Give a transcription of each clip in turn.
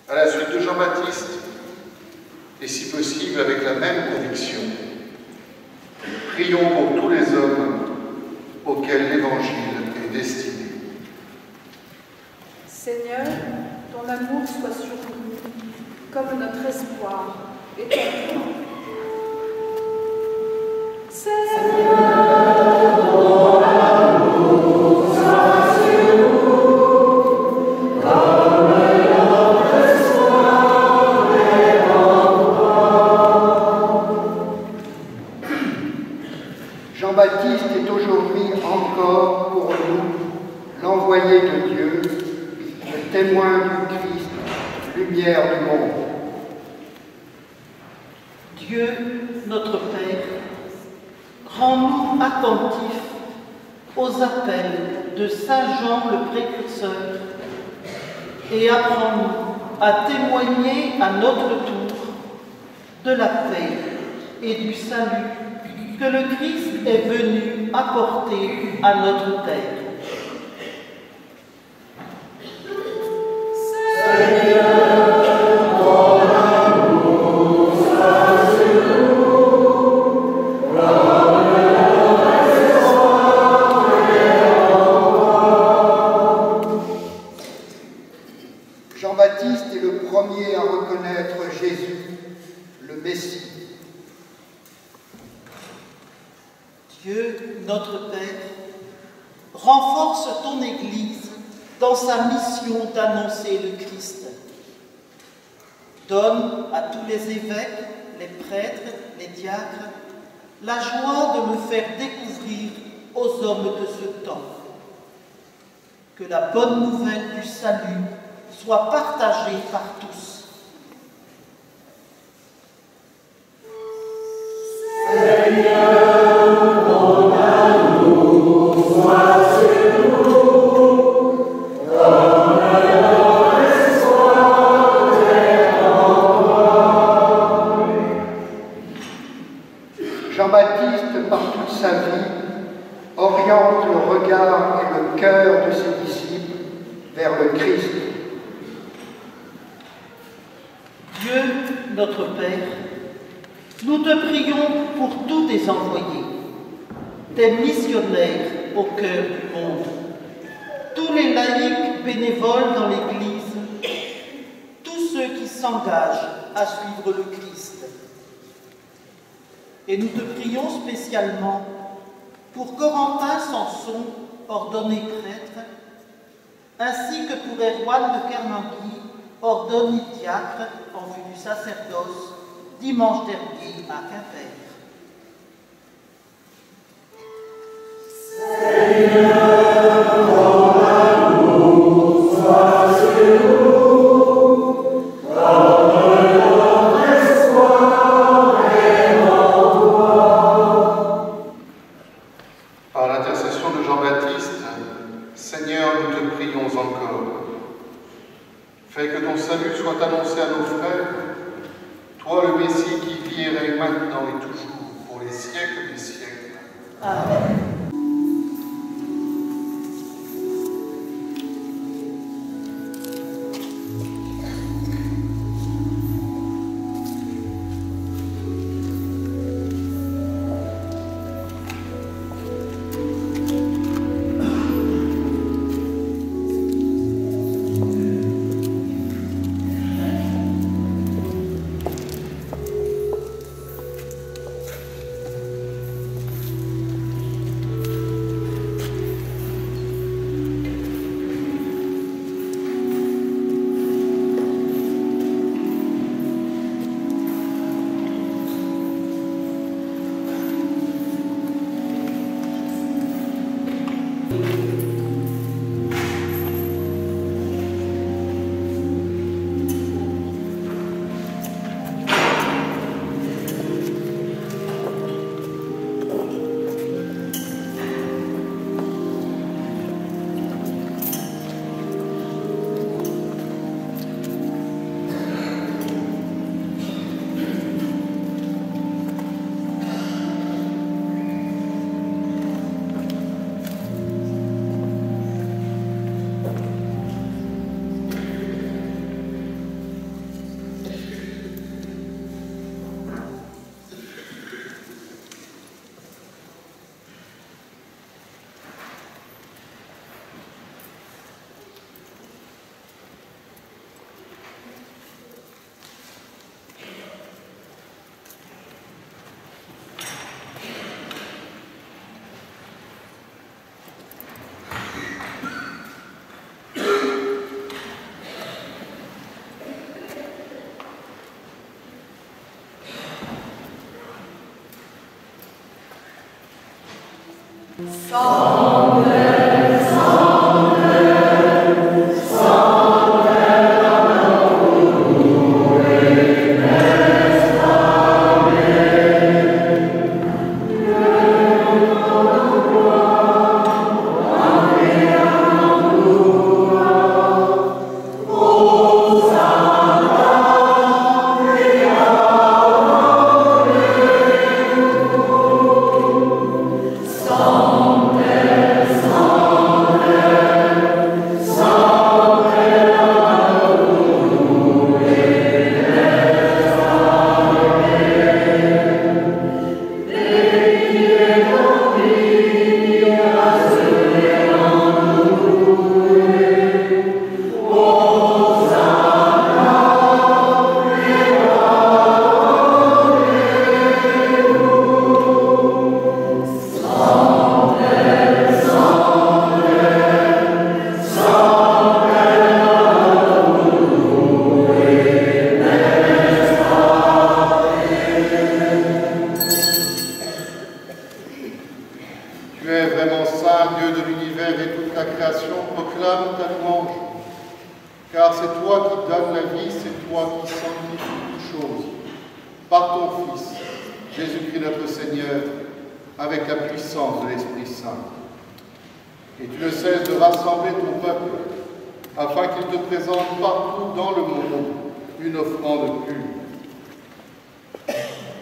à la suite de Jean-Baptiste, et si possible avec la même conviction. Prions pour tous les hommes auxquels l'Évangile est destiné. Seigneur, ton amour soit sur nous, comme notre espoir et ton plan. Seigneur, ton amour soit sur nous, comme notre espoir et ton plan. Jean-Baptiste est aujourd'hui encore pour nous l'envoyé de Dieu, le témoin du Christ, lumière du monde. Dieu, notre Père, rends-nous attentifs aux appels de Saint Jean le Précurseur et apprends-nous à témoigner à notre tour de la paix et du salut que le Christ est venu apporter à notre terre. Jean-Baptiste est le premier à reconnaître Jésus, le Messie. Dieu, notre Père, renforce ton Église dans sa mission d'annoncer le Christ. Donne à tous les évêques, les prêtres, les diacres, la joie de le faire découvrir aux hommes de ce temps. Que la bonne nouvelle du salut soit partagée par tous. Seigneur, ton amour soit sur nous, comme notre espoir est en toi. Jean-Baptiste, par toute sa vie, oriente le regard et le cœur de ses disciples vers le Christ. Dieu, notre Père, nous te prions pour tous tes envoyés, tes missionnaires au cœur du monde, tous les laïcs bénévoles dans l'Église, tous ceux qui s'engagent à suivre le Christ. Et nous te prions spécialement pour Corentin Sanson, ordonné prêtre, ainsi que pour Erwan de Kermangui, ordonné diacre en vue du sacerdoce, dimanche dernier à Quimper. Seigneur, ton amour soit sur nous, comme notre espoir est en toi. Par l'intercession de Jean-Baptiste, Seigneur, nous te prions encore. Fais que ton salut soit annoncé à nos frères, toi le Messie qui vit et règne maintenant et toujours, pour les siècles des siècles. Amen.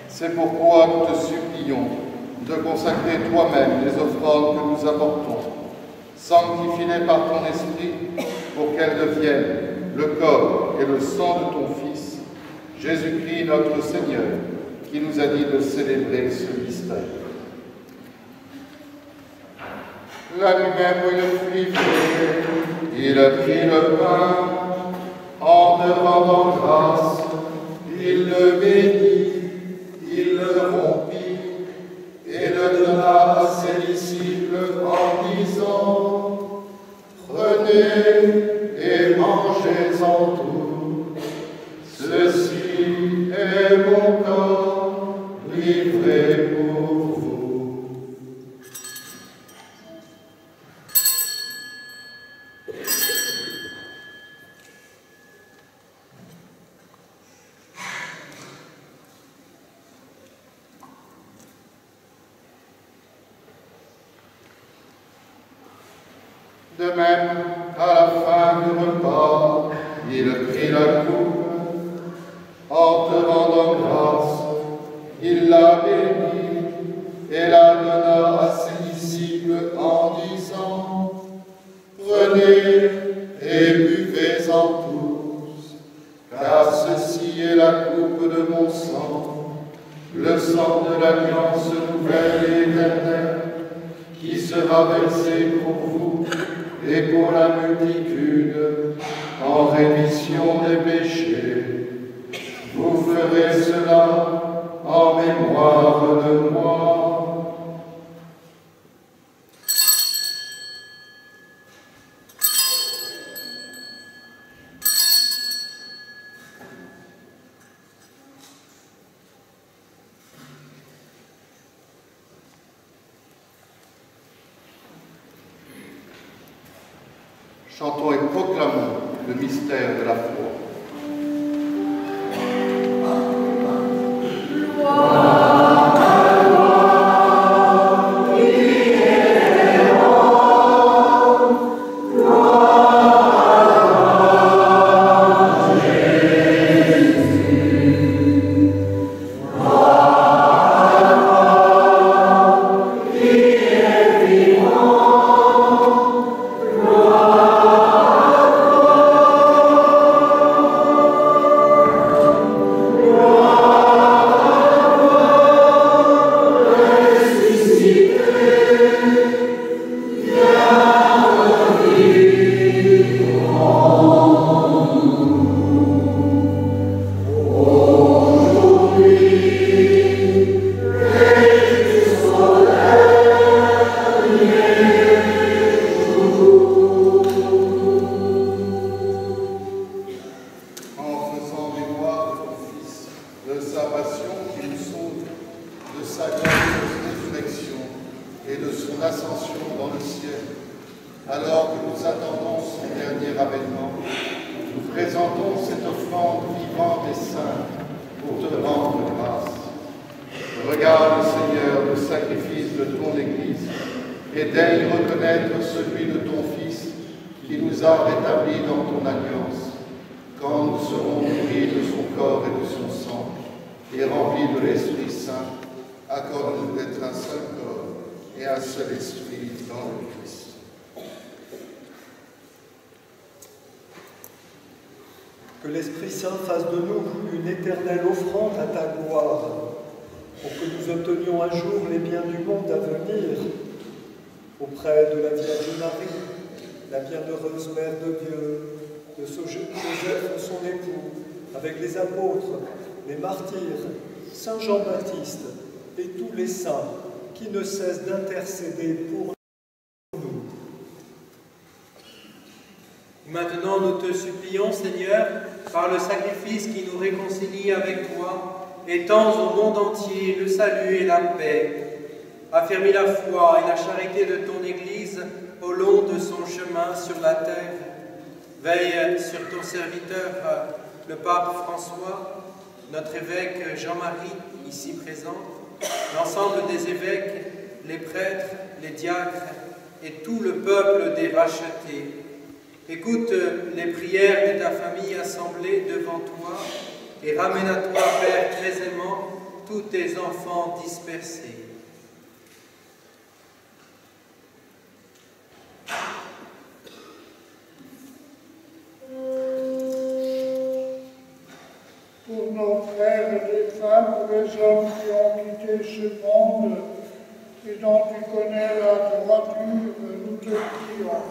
C'est pourquoi nous te supplions de consacrer toi-même les offrandes que nous apportons. Sanctifie-les par ton esprit pour qu'elles deviennent le corps et le sang de ton Fils, Jésus-Christ notre Seigneur, qui nous a dit de célébrer ce mystère. La nuit même où il fut livré, il a pris le pain, en te rendant grâce, il le bénit, il le rompit et le donna à ses disciples en disant: prenez et mangez-en tous, ceci est mon corps livré pour vous. De même, à la fin du repas, il prit la coupe, en te rendant grâce, il la bénit et la donna à ses disciples en disant: prenez et buvez-en tous, car ceci est la coupe de mon sang, le sang de l'alliance nouvelle et éternelle, qui sera versé pour vous et pour la multitude, en rémission des péchés. Vous ferez cela en mémoire de moi. Chantons et proclamons le mystère de la foi. Gloire présentons cette offrande vivante et sainte pour te rendre grâce. Regarde, Seigneur, le sacrifice de ton Église et daigne reconnaître celui de ton Fils qui nous a rétablis dans ton alliance, quand nous serons nourris de son corps et de son sang et remplis de l'Esprit Saint. Accorde-nous d'être un seul corps et un seul esprit dans le Christ. Que l'Esprit Saint fasse de nous une éternelle offrande à ta gloire, pour que nous obtenions un jour les biens du monde à venir, auprès de la Vierge Marie, la bienheureuse Mère de Dieu, de Joseph, son époux, avec les apôtres, les martyrs, Saint Jean-Baptiste et tous les saints qui ne cessent d'intercéder pour nous. Maintenant, nous te supplions, Seigneur, par le sacrifice qui nous réconcilie avec toi, étends au monde entier le salut et la paix. Affermis la foi et la charité de ton Église au long de son chemin sur la terre. Veille sur ton serviteur, le pape François, notre évêque Jean-Marie, ici présent, l'ensemble des évêques, les prêtres, les diacres et tout le peuple des rachetés. Écoute les prières de ta famille assemblée devant toi et ramène à toi, Père, très aimant, tous tes enfants dispersés. Pour nos frères et les femmes, pour les hommes qui ont quitté ce monde et dont tu connais la droiture, nous te prions.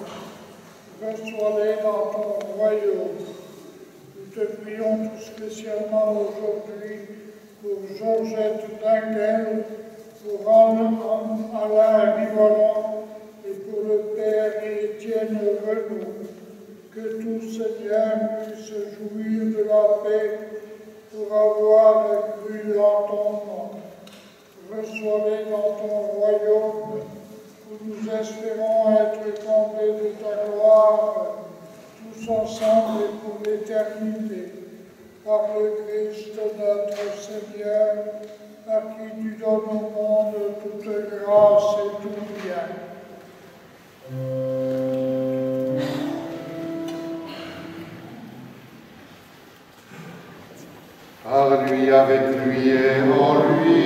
Reçois-les dans ton royaume. Nous te prions tout spécialement aujourd'hui pour Georgette Dinguel, pour Alain Rivolant et pour le Père Étienne Renaud. Que tout Seigneur puisse jouir de la paix pour avoir cru en ton nom. Reçois-les dans ton royaume, où nous espérons être comblés de ta gloire, tous ensemble et pour l'éternité, par le Christ notre Seigneur, à qui tu donnes au monde toute grâce et tout bien. Par lui, avec lui et en lui.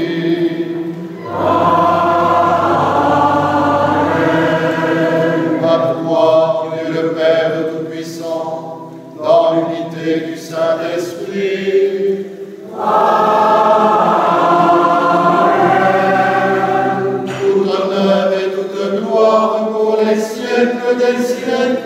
À toi, Dieu le Père Tout-Puissant, dans l'unité du Saint-Esprit. Tout honneur et toute gloire pour les siècles des siècles.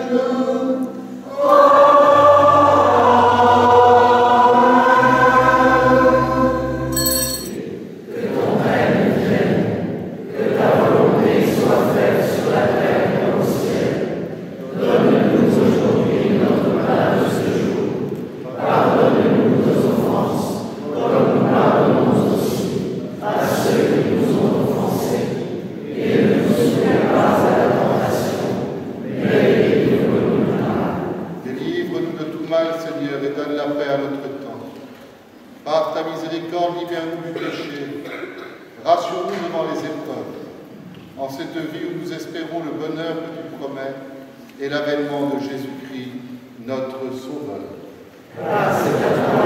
Et l'avènement de Jésus-Christ, notre Sauveur. Grâce à toi.